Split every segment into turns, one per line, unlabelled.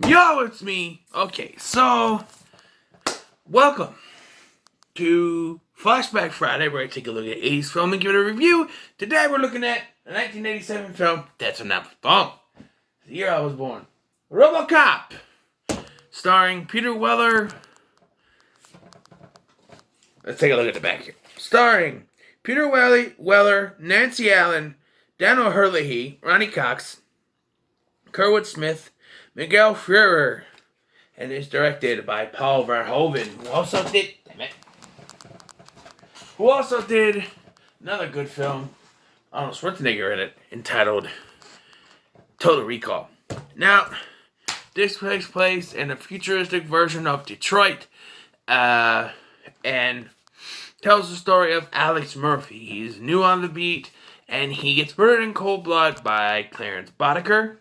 Yo, it's me. Okay, so welcome to Flashback Friday, where I take a look at 80s film and give it a review. Today we're looking at a 1987 film that's when I was born. The year I was born. Robocop, starring Peter Weller. Let's take a look at the back here. Starring Peter Weller, Nancy Allen, Dan O'Herlihy, Ronnie Cox, Kurtwood Smith, Miguel Ferrer, and is directed by Paul Verhoeven, who also did another good film, Arnold Schwarzenegger in it, entitled Total Recall. Now, this takes place in a futuristic version of Detroit, and tells the story of Alex Murphy. He's new on the beat, and he gets murdered in cold blood by Clarence Boddicker.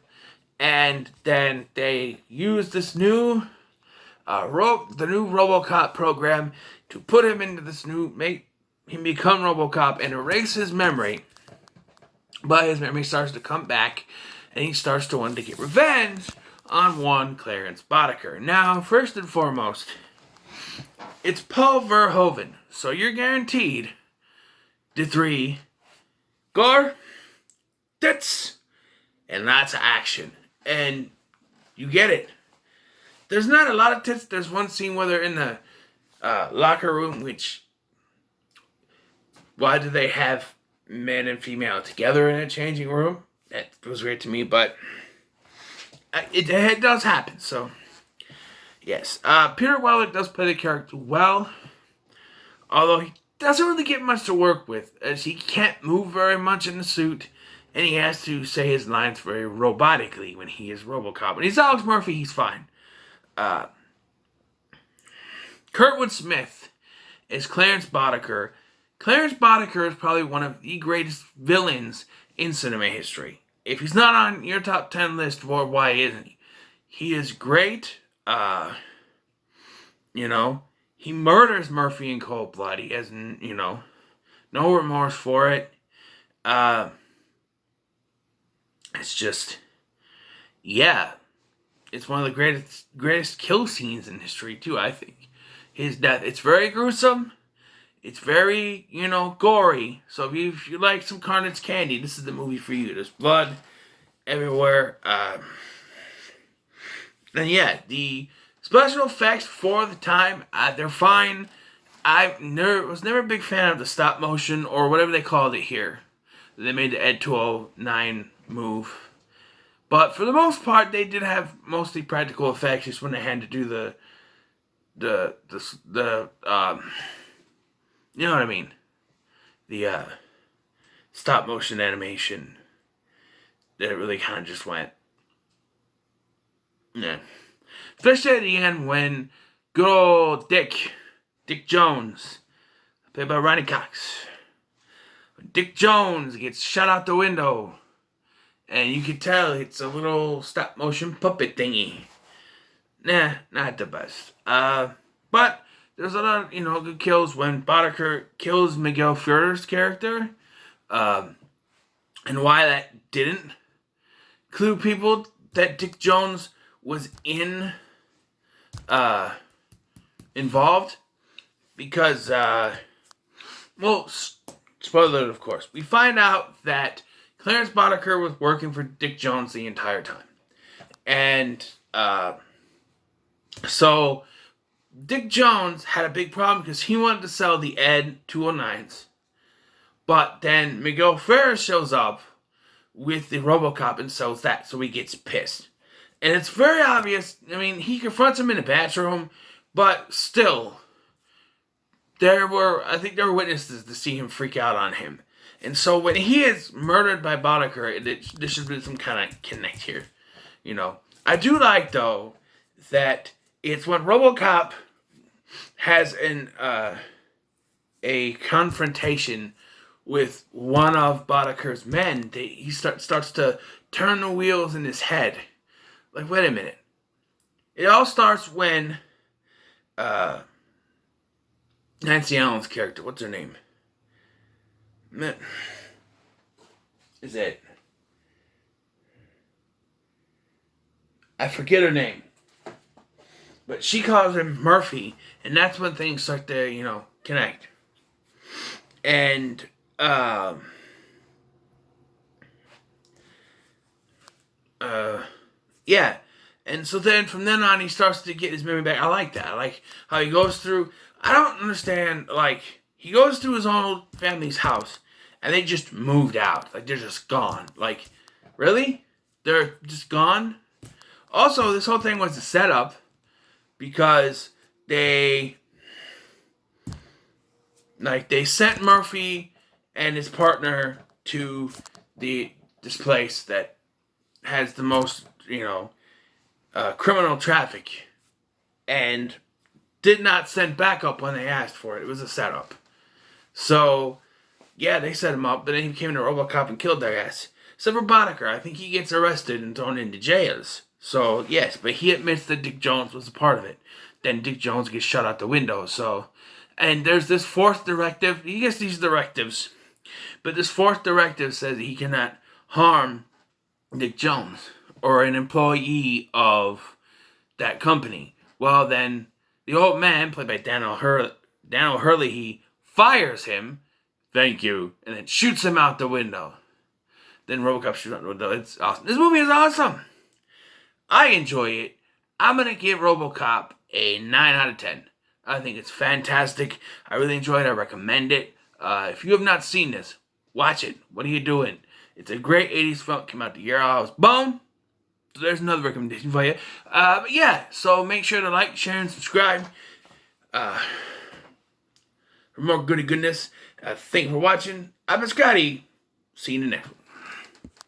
And then they use this new, the new Robocop program to put him into this make him become Robocop and erase his memory. But his memory starts to come back, and he starts to want to get revenge on one Clarence Boddicker. Now, first and foremost, it's Paul Verhoeven, so you're guaranteed the 3 gore, tits, and lots of action. And you get it. There's not a lot of tits. There's one scene where they're in the locker room, which, why do they have men and female together in a changing room? That was weird to me, but it does happen, so yes. Peter Weller does play the character well, although he doesn't really get much to work with, as he can't move very much in the suit, and he has to say his lines very robotically when he is Robocop. When he's Alex Murphy, he's fine. Kurtwood Smith is Clarence Boddicker. Clarence Boddicker is probably one of the greatest villains in cinema history. If he's not on your top 10 list, well, why isn't he? He is great. He murders Murphy in cold blood. He has, no remorse for it. It's just, yeah. It's one of the greatest kill scenes in history, too, I think. His death. It's very gruesome. It's very, gory. So if you like some carnage candy, this is the movie for you. There's blood everywhere. And yeah, the special effects for the time, they're fine. I was never a big fan of the stop motion, or whatever they called it here. They made the Ed 209 move. But for the most part, they did have mostly practical effects, just when they had to do the you know what I mean? The stop motion animation. That really kind of just went, yeah. Especially at the end when good old Dick Jones, played by Ronnie Cox. Dick Jones gets shot out the window, and you can tell it's a little stop motion puppet thingy. Nah, not the best. But there's a lot of, good kills when Boddicker kills Miguel Ferrer's character. And why that didn't clue people that Dick Jones was involved. Because, spoiler of course. We find out that Clarence Boddicker was working for Dick Jones the entire time. And, so Dick Jones had a big problem because he wanted to sell the Ed 209s. But then Miguel Ferrer shows up with the Robocop and sells that, so he gets pissed. And it's very obvious. I mean, he confronts him in the bathroom, but still, I think there were witnesses to see him freak out on him. And so when he is murdered by Boddicker, there should be some kind of connect here. I do like, though, that it's when Robocop has a confrontation with one of Boddicker's men, he starts to turn the wheels in his head. Like, wait a minute. It all starts when Nancy Allen's character, what's her name? Is it? I forget her name. But she calls him Murphy, and that's when things start to, connect. And, yeah. And so then, from then on, he starts to get his memory back. I like that. I like how he goes through. I don't understand, he goes through his own family's house, and they just moved out. They're just gone. Really? They're just gone? Also, this whole thing was a setup because they sent Murphy and his partner to this place that has the most, criminal traffic, and did not send backup when they asked for it. It was a setup. So, yeah, they set him up, but then he came to Robocop and killed their ass. Except for Boddicker. I think he gets arrested and thrown into jails. So, yes, but he admits that Dick Jones was a part of it. Then Dick Jones gets shot out the window, so... And there's this fourth directive. He gets these directives. But this fourth directive says that he cannot harm Dick Jones or an employee of that company. Well, then, the old man, played by Daniel Hurley, he fires him. Thank you. And then shoots him out the window. Then Robocop shoots out the window. It's awesome. This movie is awesome. I enjoy it. I'm going to give Robocop a 9 out of 10. I think it's fantastic. I really enjoy it. I recommend it. If you have not seen this, watch it. What are you doing? It's a great 80s film. Came out the year I was born. So there's another recommendation for you. But yeah, so make sure to like, share, and subscribe. For more goody goodness. Thank you for watching. I've been Scotty. See you in the next one.